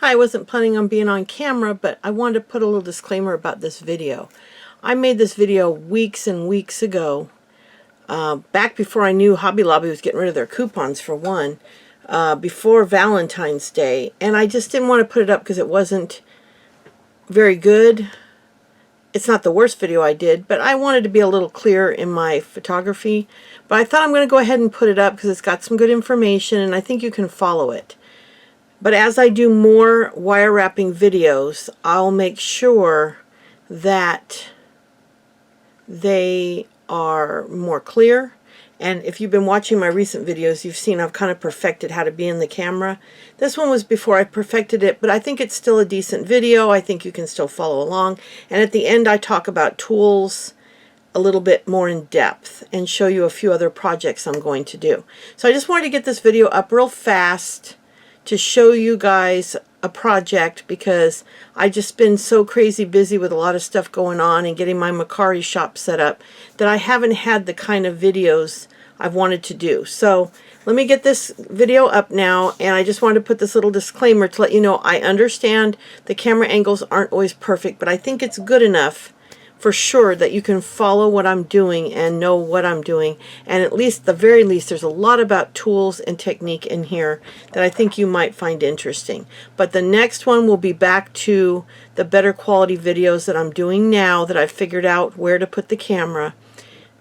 Hi, I wasn't planning on being on camera, but I wanted to put a little disclaimer about this video. I made this video weeks and weeks ago, back before I knew Hobby Lobby was getting rid of their coupons for one, before Valentine's Day, and I just didn't want to put it up because it wasn't very good. It's not the worst video I did, but I wanted to be a little clearer in my photography. But I thought I'm going to go ahead and put it up because it's got some good information and I think you can follow it. But as I do more wire wrapping videos, I'll make sure that they are more clear. And if you've been watching my recent videos, you've seen I've kind of perfected how to be in the camera. This one was before I perfected it, but I think it's still a decent video. I think you can still follow along. And at the end, I talk about tools a little bit more in depth and show you a few other projects I'm going to do. So I just wanted to get this video up real fast to show you guys a project because I just been so crazy busy with a lot of stuff going on and getting my mercari shop set up that I haven't had the kind of videos I've wanted to do. So let me get this video up now, and I just wanted to put this little disclaimer to let you know I understand the camera angles aren't always perfect, but I think it's good enough for sure that you can follow what I'm doing and know what I'm doing. And at least, the very least, there's a lot about tools and technique in here that I think you might find interesting. But the next one will be back to the better quality videos that I'm doing now that I've figured out where to put the camera.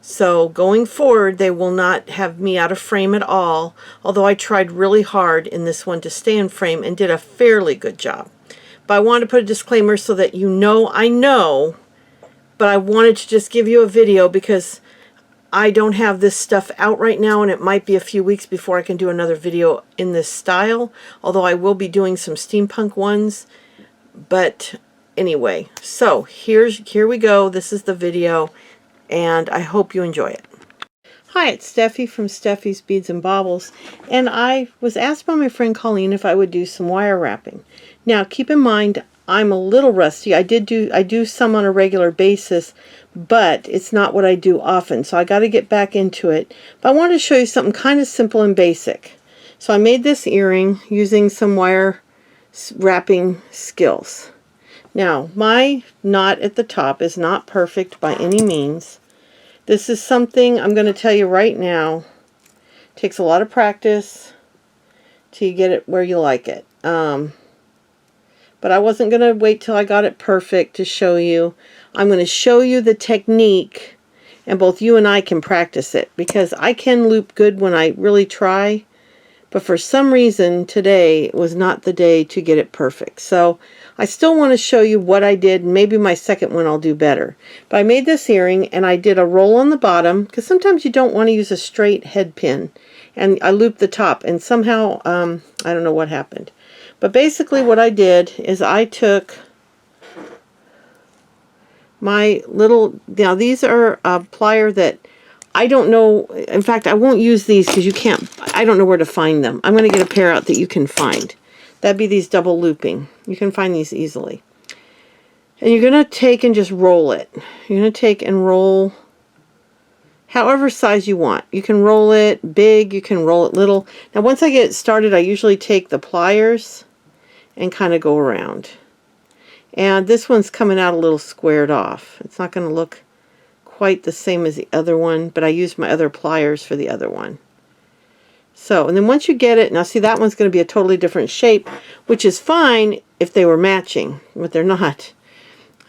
So going forward, they will not have me out of frame at all, although I tried really hard in this one to stay in frame and did a fairly good job. But I wanted to put a disclaimer so that you know I know, but I wanted to just give you a video because I don't have this stuff out right now, and it might be a few weeks before I can do another video in this style, although I will be doing some steampunk ones. But anyway, so here we go. This is the video, and I hope you enjoy it. Hi, it's Steffi from Steffi's Beads and Baubles, and I was asked by my friend Colleen if I would do some wire wrapping. Now, keep in mind, I'm a little rusty. I do some on a regular basis, but it's not what I do often, so I got to get back into it. But I wanted to show you something kind of simple and basic. So I made this earring using some wire wrapping skills. Now, my knot at the top is not perfect by any means. This is something I'm going to tell you right now. It takes a lot of practice till you get it where you like it. But I wasn't going to wait till I got it perfect to show you. I'm going to show you the technique, and both you and I can practice it, because I can loop good when I really try, but for some reason today was not the day to get it perfect. So I still want to show you what I did, and maybe my second one I'll do better. But I made this earring, and I did a roll on the bottom, because sometimes you don't want to use a straight head pin, and I looped the top, and somehow, I don't know what happened. But basically what I did is I took my little, now these are a plier that I don't know, in fact I won't use these because you can't, I don't know where to find them. I'm going to get a pair out that you can find. That'd be these double looping. You can find these easily. And you're going to take and just roll it. You're going to take and roll however size you want. You can roll it big, you can roll it little. Now once I get started, I usually take the pliers and kind of go around. And this one's coming out a little squared off. It's not going to look quite the same as the other one, but I used my other pliers for the other one. So, and then once you get it, now see, that one's going to be a totally different shape, which is fine if they were matching, but they're not.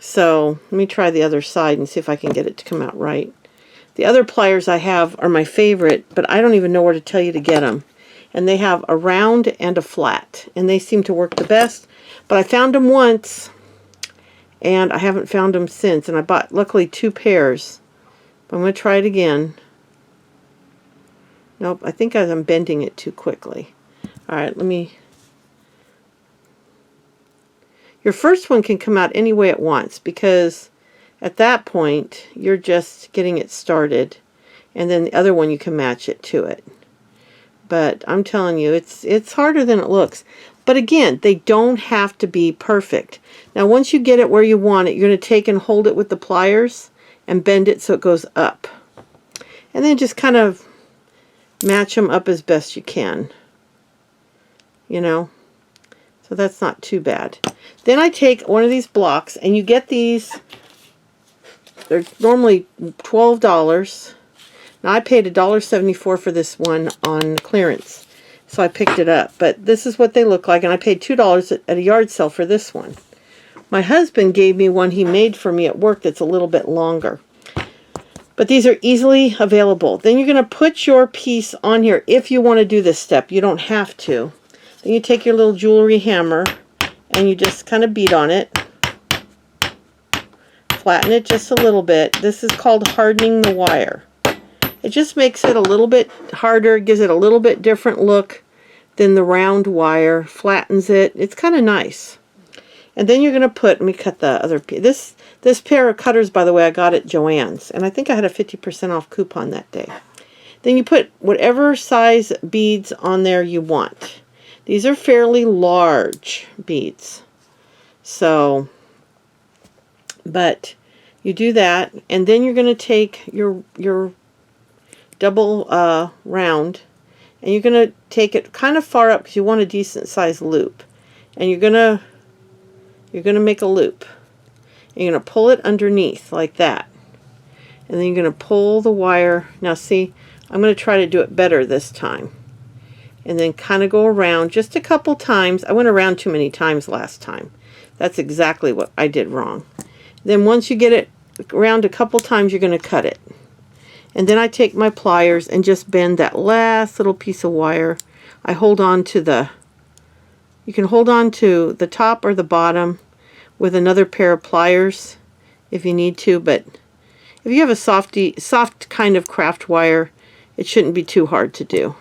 So let me try the other side and see if I can get it to come out right. The other pliers I have are my favorite, but I don't even know where to tell you to get them. And they have a round and a flat, and they seem to work the best. But I found them once, and I haven't found them since. And I bought, luckily, 2 pairs. But I'm going to try it again. Nope, I think I'm bending it too quickly. All right, let me... Your first one can come out any way it wants, because at that point, you're just getting it started. And then the other one, you can match it to it. But I'm telling you, it's harder than it looks. But again, they don't have to be perfect. Now, once you get it where you want it, you're going to take and hold it with the pliers and bend it so it goes up. And then just kind of match them up as best you can. You know? So So that's not too bad. Then I take one of these blocks, and you get these, they're normally $12. Now I paid $1.74 for this one on clearance, so I picked it up. But this is what they look like, and I paid $2 at a yard sale for this one. My husband gave me one he made for me at work that's a little bit longer. But these are easily available. Then you're going to put your piece on here if you want to do this step. You don't have to. Then you take your little jewelry hammer and you just kind of beat on it. Flatten it just a little bit. This is called hardening the wire. It just makes it a little bit harder, gives it a little bit different look than the round wire, flattens it. It's kind of nice. And then you're going to put, let me cut the other piece. This pair of cutters, by the way, I got at Joann's, and I think I had a 50% off coupon that day. Then you put whatever size beads on there you want. These are fairly large beads. So, but you do that, and then you're going to take your double round, and you're going to take it kind of far up because you want a decent sized loop. And you're going to make a loop. You're going to pull it underneath like that. And then you're going to pull the wire. Now see, I'm going to try to do it better this time. And then kind of go around just a couple times. I went around too many times last time. That's exactly what I did wrong. Then once you get it around a couple times, you're going to cut it. And then I take my pliers and just bend that last little piece of wire. I hold on to the, you can hold on to the top or the bottom with another pair of pliers if you need to, but if you have a soft kind of craft wire, it shouldn't be too hard to do.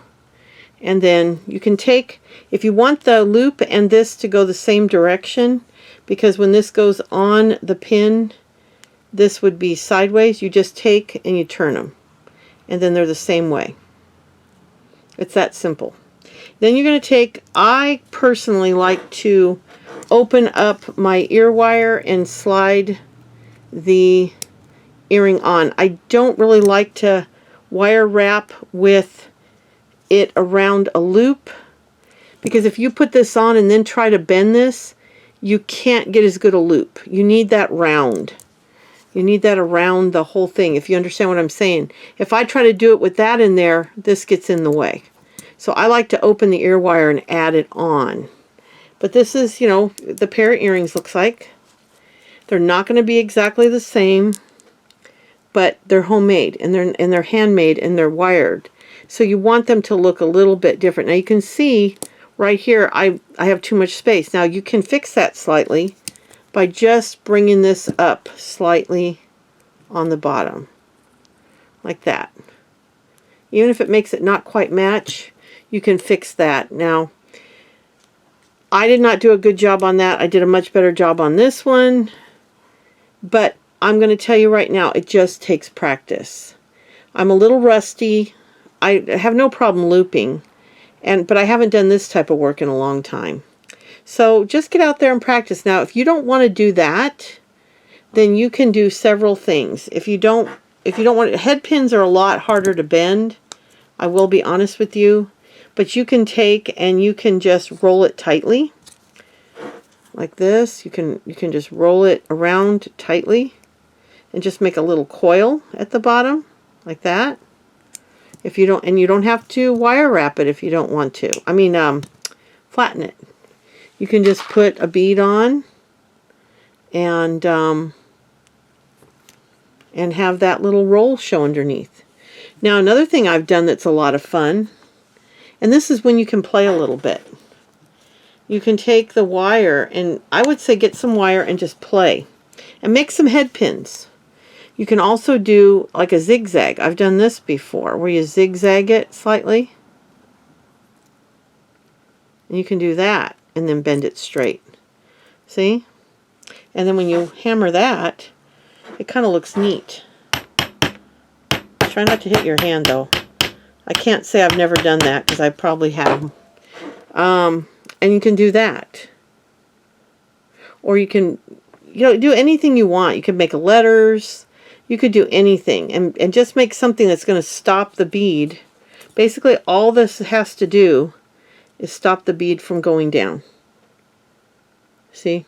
And then you can take, if you want the loop and this to go the same direction, because when this goes on the pin, this would be sideways, you just take and you turn them. And then they're the same way. It's that simple. Then you're going to take, I personally like to open up my ear wire and slide the earring on. I don't really like to wire wrap with it around a loop, because if you put this on and then try to bend this, you can't get as good a loop. You need that round. You need that around the whole thing, if you understand what I'm saying. If I try to do it with that in there, this gets in the way. So I like to open the ear wire and add it on. But this is, you know, the pair of earrings looks like. They're not going to be exactly the same, but they're homemade and they're handmade and they're wired. So you want them to look a little bit different. Now you can see right here I have too much space. Now you can fix that slightly by just bringing this up slightly on the bottom. Like that. Even if it makes it not quite match, you can fix that. Now, I did not do a good job on that. I did a much better job on this one. But I'm going to tell you right now, it just takes practice. I'm a little rusty. I have no problem looping, but I haven't done this type of work in a long time. So just get out there and practice. Now, if you don't want to do that, then you can do several things. If you don't want, head pins are a lot harder to bend. I will be honest with you. But you can take and you can just roll it tightly. Like this. You can just roll it around tightly. And just make a little coil at the bottom. Like that. If you don't, and you don't have to wire wrap it if you don't want to. I mean, flatten it. You can just put a bead on and have that little roll show underneath. Now another thing I've done that's a lot of fun, and this is when you can play a little bit. You can take the wire, and I would say get some wire and just play. And make some head pins. You can also do like a zigzag. I've done this before, where you zigzag it slightly. And you can do that, and then bend it straight. See? And then when you hammer that, it kind of looks neat. Try not to hit your hand, though. I can't say I've never done that, because I probably have. And you can do that. Or you can, do anything you want. You can make letters. You could do anything. And just make something that's going to stop the bead. Basically, all this has to do is stop the bead from going down. See?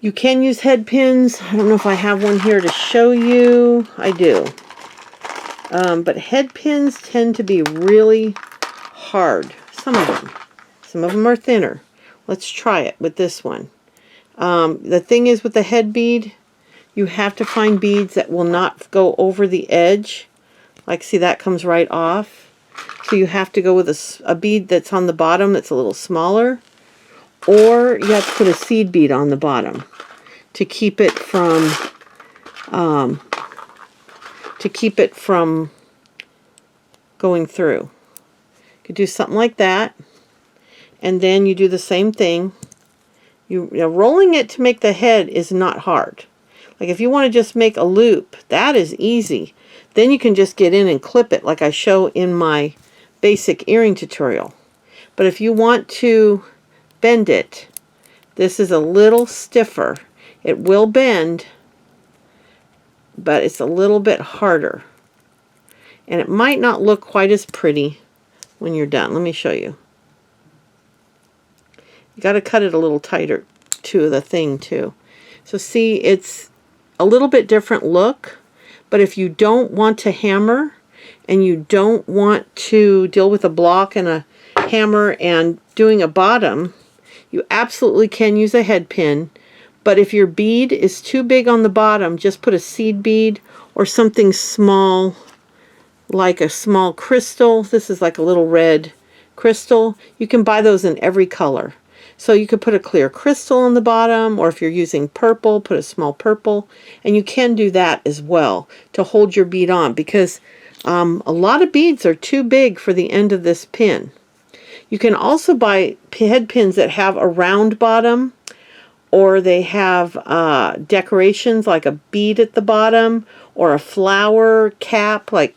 You can use head pins. I don't know if I have one here to show you. I do. But head pins tend to be really hard. Some of them. Some of them are thinner. Let's try it with this one. The thing is with the head bead, you have to find beads that will not go over the edge. Like, see, that comes right off. So you have to go with a bead that's on the bottom that's a little smaller. Or you have to put a seed bead on the bottom to keep it from going through. You could do something like that. And then you do the same thing. You know, rolling it to make the head is not hard. Like if you want to just make a loop, that is easy. Then you can just get in and clip it like I show in my basic earring tutorial. But if you want to bend it, this is a little stiffer. It will bend, but it's a little bit harder. And it might not look quite as pretty when you're done. Let me show you. You got to cut it a little tighter to the thing too. So see, it's a little bit different look, but if you don't want to hammer and you don't want to deal with a block and a hammer and doing a bottom, you absolutely can use a head pin. But if your bead is too big on the bottom, just put a seed bead or something small, like a small crystal. This is like a little red crystal. You can buy those in every color. So you could put a clear crystal on the bottom, or if you're using purple, put a small purple. And you can do that as well to hold your bead on, because a lot of beads are too big for the end of this pin. You can also buy head pins that have a round bottom, or they have decorations like a bead at the bottom, or a flower cap, like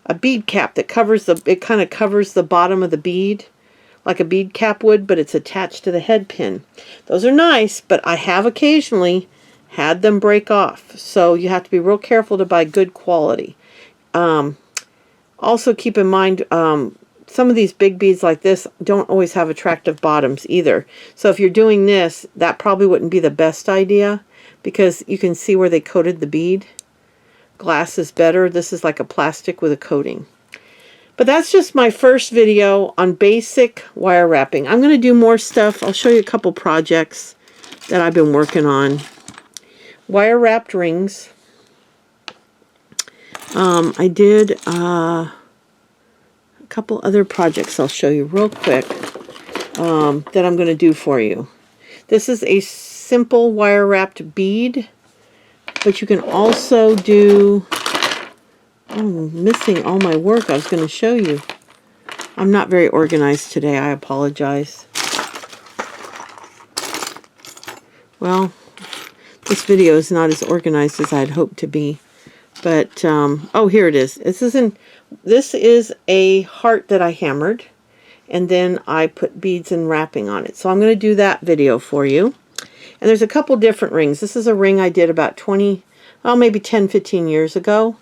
a bead cap that covers it kind of covers the bottom of the bead, like a bead cap would, but it's attached to the head pin. Those are nice, but I have occasionally had them break off. So you have to be real careful to buy good quality. Also keep in mind, some of these big beads like this don't always have attractive bottoms either. So if you're doing this, that probably wouldn't be the best idea, because you can see where they coated the bead. Glass is better. This is like a plastic with a coating. But that's just my first video on basic wire wrapping. I'm going to do more stuff. I'll show you a couple projects that I've been working on. Wire wrapped rings. I did a couple other projects I'll show you real quick that I'm going to do for you. This is a simple wire wrapped bead, but you can also do... Oh, I'm missing all my work I was going to show you. I'm not very organized today. I apologize. Well, this video is not as organized as I'd hoped to be. But, oh, here it is. This is a heart that I hammered, and then I put beads and wrapping on it. So I'm going to do that video for you. And there's a couple different rings. This is a ring I did about maybe 10, 15 years ago.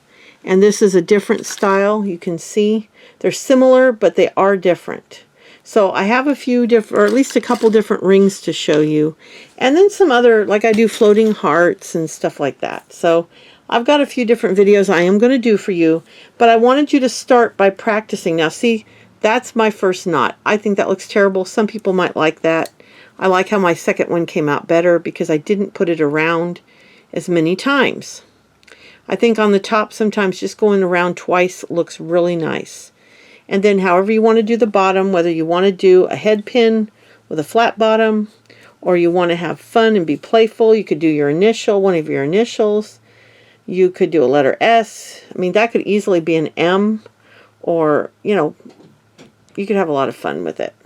And this is a different style. You can see they're similar, but they are different. So I have a few different, or at least a couple different rings to show you. And then some other, like I do floating hearts and stuff like that. So I've got a few different videos I am going to do for you, but I wanted you to start by practicing. Now see, that's my first knot. I think that looks terrible. Some people might like that. I like how my second one came out better because I didn't put it around as many times. I think on the top sometimes just going around twice looks really nice. And then however you want to do the bottom, whether you want to do a head pin with a flat bottom, or you want to have fun and be playful, you could do your initial, one of your initials. You could do a letter S. I mean, that could easily be an M, or, you know, you could have a lot of fun with it.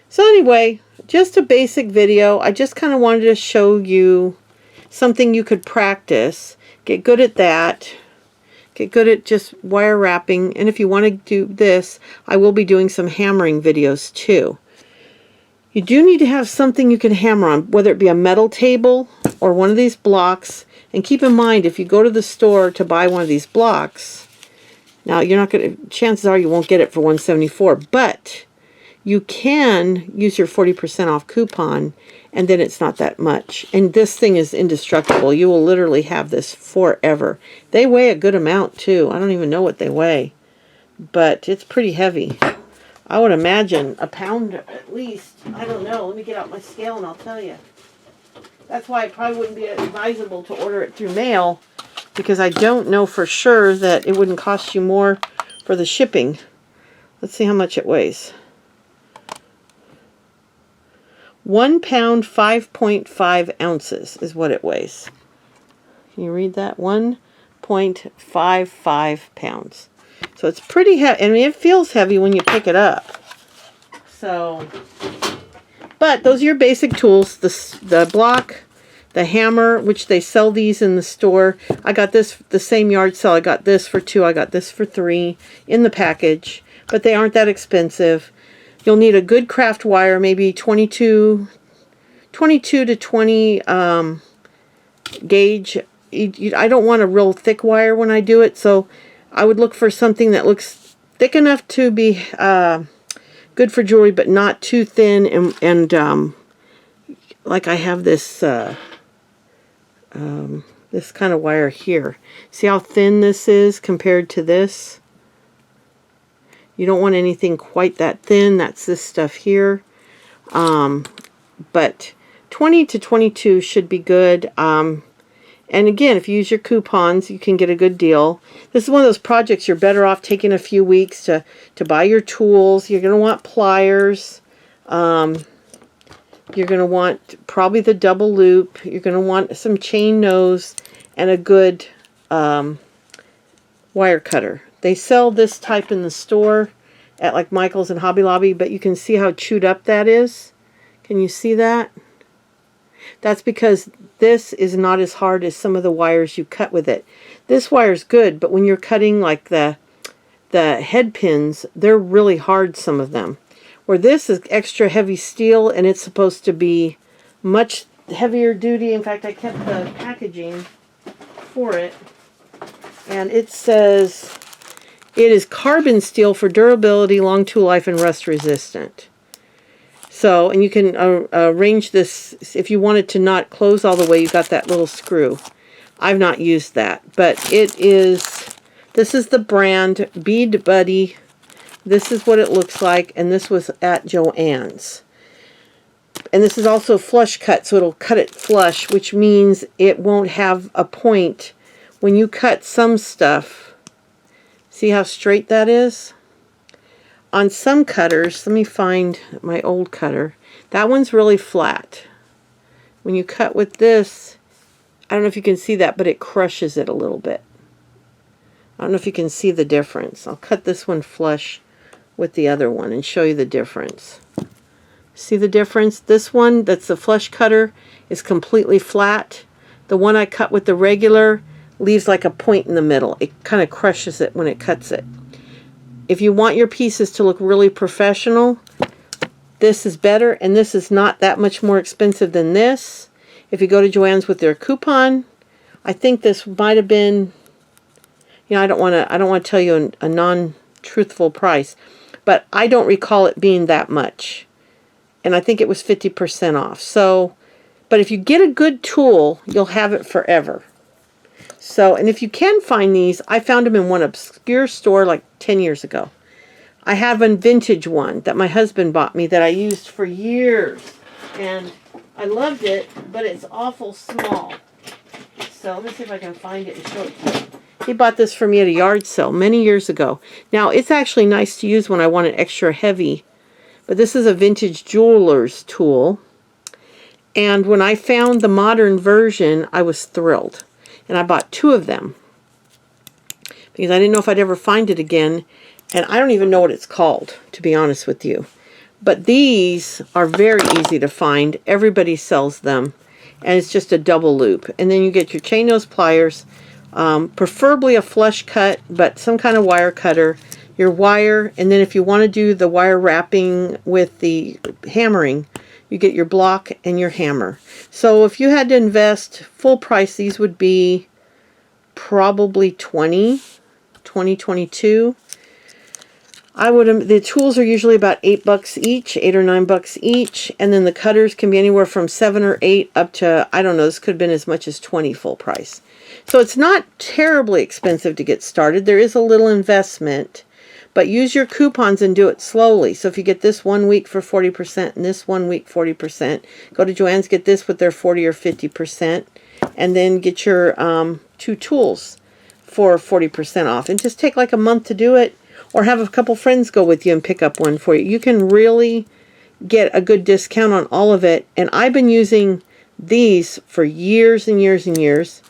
So anyway, just a basic video. I just kind of wanted to show you something you could practice. Get good at that. Get good at just wire wrapping. And if you want to do this, I will be doing some hammering videos too. You do need to have something you can hammer on, whether it be a metal table or one of these blocks. And keep in mind, if you go to the store to buy one of these blocks, now you're not going to, chances are you won't get it for $174, but you can use your 40% off coupon, and then it's not that much. And this thing is indestructible. You will literally have this forever. They weigh a good amount too. I don't even know what they weigh, but it's pretty heavy. I would imagine a pound at least. I don't know. Let me get out my scale and I'll tell you. That's why it probably wouldn't be advisable to order it through mail, because I don't know for sure that it wouldn't cost you more for the shipping. Let's see how much it weighs. 1 pound, 5.5 ounces is what it weighs. Can you read that? 1.55 pounds. So it's pretty heavy. I mean, it feels heavy when you pick it up. So, but those are your basic tools. The block, the hammer, which they sell these in the store. I got this, the same yard sale. I got this for $2. I got this for $3 in the package. But they aren't that expensive. You'll need a good craft wire, maybe 22 to 20 gauge. I don't want a real thick wire when I do it, so I would look for something that looks thick enough to be good for jewelry, but not too thin. And like I have this this kind of wire here. See how thin this is compared to this? You don't want anything quite that thin. That's this stuff here. But 20 to 22 should be good. And again, if you use your coupons, you can get a good deal. This is one of those projects you're better off taking a few weeks to buy your tools. You're going to want pliers. You're going to want probably the double loop. You're going to want some chain nose and a good wire cutter. They sell this type in the store at like Michael's and Hobby Lobby, but you can see how chewed up that is. Can you see that? That's because this is not as hard as some of the wires you cut with it. This wire's good, but when you're cutting like the head pins, they're really hard, some of them. Where this is extra heavy steel, and it's supposed to be much heavier duty. In fact, I kept the packaging for it, and it says it is carbon steel for durability, long tool life, and rust resistant. So, and you can arrange this if you want it to not close all the way. You got that little screw. I've not used that, but it is. This is the brand Bead Buddy. This is what it looks like, and this was at Joann's. And this is also flush cut, so it'll cut it flush, which means it won't have a point when you cut some stuff. See how straight that is? On some cutters, let me find my old cutter. That one's really flat. When you cut with this, I don't know if you can see that, but it crushes it a little bit. I don't know if you can see the difference. I'll cut this one flush with the other one and show you the difference. See the difference? This one, that's the flush cutter, is completely flat. The one I cut with the regular leaves like a point in the middle. It kind of crushes it when it cuts it. If you want your pieces to look really professional, this is better, and this is not that much more expensive than this. If you go to Joann's with their coupon, I think this might have been, you know, I don't want to tell you a non-truthful price, but I don't recall it being that much. And I think it was 50% off. So, but if you get a good tool, you'll have it forever. So, and if you can find these, I found them in one obscure store like 10 years ago. I have a vintage one that my husband bought me that I used for years. And I loved it, but it's awful small. So let me see if I can find it and show it to you. He bought this for me at a yard sale many years ago. Now, it's actually nice to use when I want it extra heavy. But this is a vintage jeweler's tool. And when I found the modern version, I was thrilled. And I bought 2 of them because I didn't know if I'd ever find it again. And I don't even know what it's called, to be honest with you. But these are very easy to find. Everybody sells them. And it's just a double loop. And then you get your chain nose pliers, preferably a flush cut, but some kind of wire cutter, your wire, and then if you want to do the wire wrapping with the hammering, you get your block and your hammer. So if you had to invest full price, these would be probably $22. The tools are usually about $8 each, $8 or $9 each, and then the cutters can be anywhere from $7 or $8 up to, I don't know, this could have been as much as $20 full price. So it's not terribly expensive to get started. There is a little investment, but use your coupons and do it slowly. So if you get this 1 week for 40% and this 1 week 40%, go to Joann's, get this with their 40 or 50%, and then get your 2 tools for 40% off. And just take like a month to do it, or have a couple friends go with you and pick up one for you. You can really get a good discount on all of it. And I've been using these for years and years and years.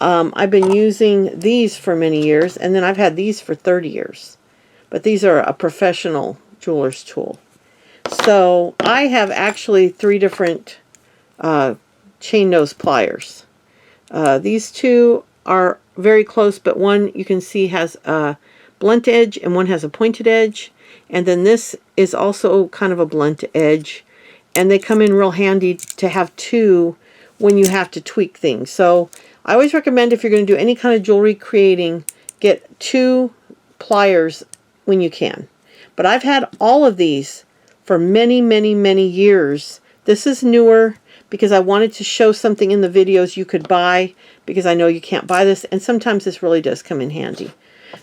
I've been using these for many years, and then I've had these for 30 years. But these are a professional jeweler's tool. So I have actually 3 different chain nose pliers. These 2 are very close, but one you can see has a blunt edge and one has a pointed edge. And then this is also kind of a blunt edge. And they come in real handy to have 2 when you have to tweak things. So I always recommend, if you're going to do any kind of jewelry creating, get 2 pliers when you can. But I've had all of these for many, many, many years. This is newer because I wanted to show something in the videos you could buy, because I know you can't buy this, and sometimes this really does come in handy.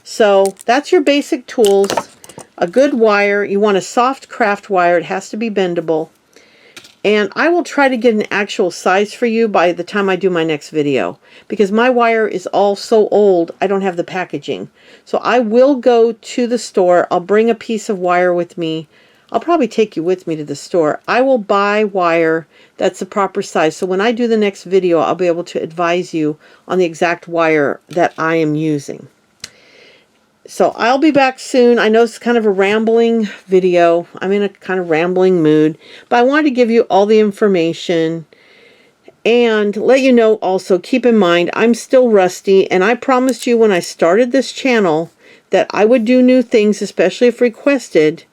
So that's your basic tools. A good wire. You want a soft craft wire. It has to be bendable. And I will try to get an actual size for you by the time I do my next video, because my wire is all so old, I don't have the packaging. So I will go to the store. I'll bring a piece of wire with me. I'll probably take you with me to the store. I will buy wire that's the proper size. So when I do the next video, I'll be able to advise you on the exact wire that I am using. So I'll be back soon. I know it's kind of a rambling video. I'm in a kind of rambling mood, but I wanted to give you all the information and let you know also, keep in mind, I'm still rusty, and I promised you when I started this channel that I would do new things, especially if requested,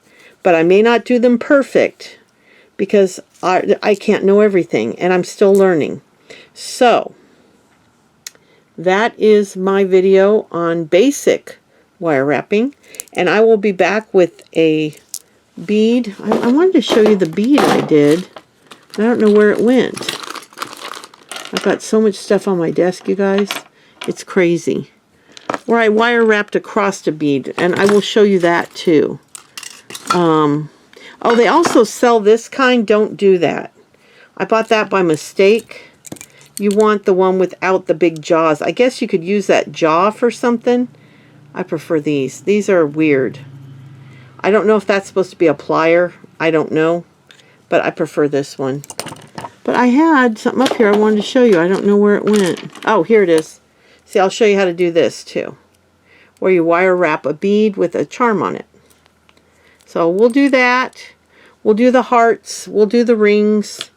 but I may not do them perfect because I can't know everything, and I'm still learning. So that is my video on basic wire wrapping, and I will be back with a bead. I wanted to show you the bead I did. I don't know where it went. I've got so much stuff on my desk, you guys. It's crazy. Where I wire wrapped across a bead, and I will show you that too. Oh, they also sell this kind. Don't do that. I bought that by mistake. You want the one without the big jaws. I guess you could use that jaw for something. I prefer these. These are weird. I don't know if that's supposed to be a plier. I don't know. But I prefer this one. But I had something up here I wanted to show you. I don't know where it went. Oh, here it is. See, I'll show you how to do this too. Where you wire wrap a bead with a charm on it. So we'll do that. We'll do the hearts. We'll do the rings.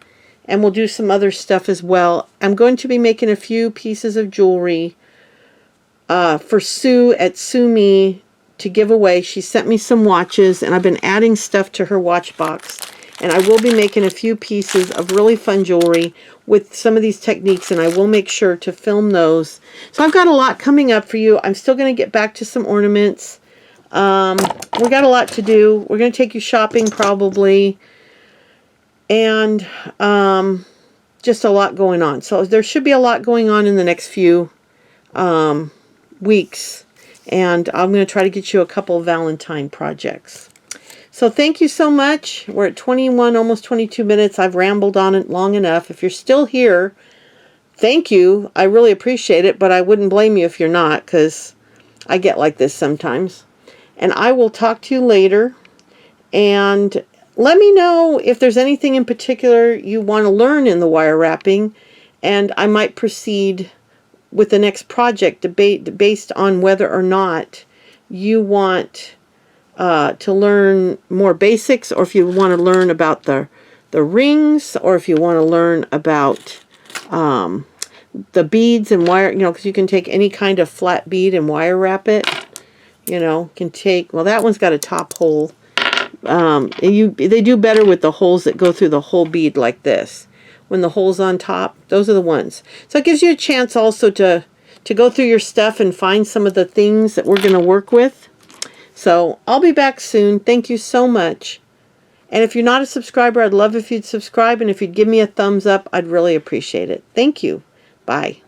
And we'll do some other stuff as well. I'm going to be making a few pieces of jewelry for Sue at Sue Me to give away. She sent me some watches, and I've been adding stuff to her watch box. And I will be making a few pieces of really fun jewelry with some of these techniques, and I will make sure to film those. So I've got a lot coming up for you. I'm still going to get back to some ornaments. We got a lot to do. We're going to take you shopping probably. And just a lot going on. So there should be a lot going on in the next few weeks, and I'm going to try to get you a couple Valentine projects. So thank you so much. We're at 21, almost 22 minutes. I've rambled on it long enough. If you're still here, thank you. I really appreciate it, but I wouldn't blame you if you're not, because I get like this sometimes. And I will talk to you later, and let me know if there's anything in particular you want to learn in the wire wrapping, and I might proceed with the next project based on whether or not you want to learn more basics, or if you want to learn about the rings, or if you want to learn about the beads and wire, because you can take any kind of flat bead and wire wrap it. Can take, well, that one's got a top hole. They do better with the holes that go through the whole bead like this. When the hole's on top, those are the ones. So it gives you a chance also to go through your stuff and find some of the things that we're going to work with. So I'll be back soon. Thank you so much. And if you're not a subscriber, I'd love if you'd subscribe. And if you'd give me a thumbs up, I'd really appreciate it. Thank you. Bye.